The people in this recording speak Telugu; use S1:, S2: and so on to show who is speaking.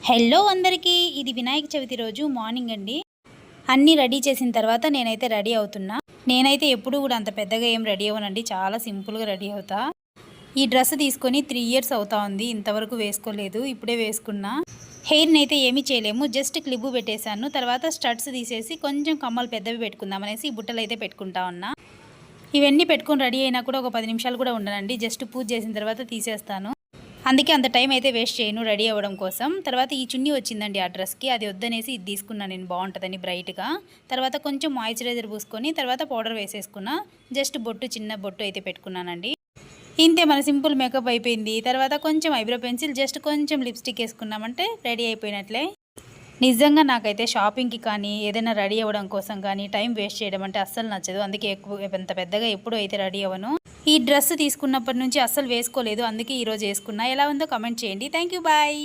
S1: హలో అందరికీ, ఇది వినాయక చవితి రోజు మార్నింగ్ అండి. అన్నీ రెడీ చేసిన తర్వాత నేనైతే రెడీ అవుతున్నా. నేనైతే ఎప్పుడు కూడా అంత పెద్దగా ఏం రెడీ అవ్వనండి, చాలా సింపుల్గా రెడీ అవుతా. ఈ డ్రెస్ తీసుకొని 3 ఇయర్స్ అవుతా ఉంది, ఇంతవరకు వేసుకోలేదు, ఇప్పుడే వేసుకున్నా. హెయిర్ని అయితే ఏమీ చేయలేము, జస్ట్ క్లిబ్బు పెట్టేశాను. తర్వాత స్టడ్స్ తీసేసి కొంచెం కమ్మలు పెద్దవి పెట్టుకుందాం అనేసి ఈ బుట్టలు అయితే పెట్టుకుంటా ఉన్నా. ఇవన్నీ పెట్టుకొని రెడీ అయినా కూడా ఒక 10 నిమిషాలు కూడా ఉండనండి, జస్ట్ పూజ చేసిన తర్వాత తీసేస్తాను. అందుకే అంత టైం అయితే వేస్ట్ చేయను రెడీ అవ్వడం కోసం. తర్వాత ఈ చున్నీ వచ్చిందండి ఆ డ్రెస్కి, అది వద్దనేసి ఇది తీసుకున్నాను నేను, బాగుంటుందని బ్రైట్గా. తర్వాత కొంచెం మాయిశ్చరైజర్ పూసుకొని తర్వాత పౌడర్ వేసేసుకున్నా. జస్ట్ బొట్టు, చిన్న బొట్టు అయితే పెట్టుకున్నానండి. ఇంతే, మన సింపుల్ మేకప్ అయిపోయింది. తర్వాత కొంచెం ఐబ్రో పెన్సిల్, జస్ట్ కొంచెం లిప్స్టిక్ వేసుకున్నామంటే రెడీ అయిపోయినట్లే. నిజంగా నాకైతే షాపింగ్కి కానీ ఏదైనా రెడీ అవ్వడం కోసం కానీ టైం వేస్ట్ చేయడం అంటే అస్సలు నచ్చదు. అందుకే అంత పెద్దగా ఎప్పుడు అయితే రెడీ అవ్వను. ఈ డ్రెస్ తీసుకున్నప్పటి నుంచి అస్సలు వేసుకోలేదు, అందుకే ఈరోజు వేసుకున్నా. ఎలా ఉందో కమెంట్ చేయండి. Thank you, bye.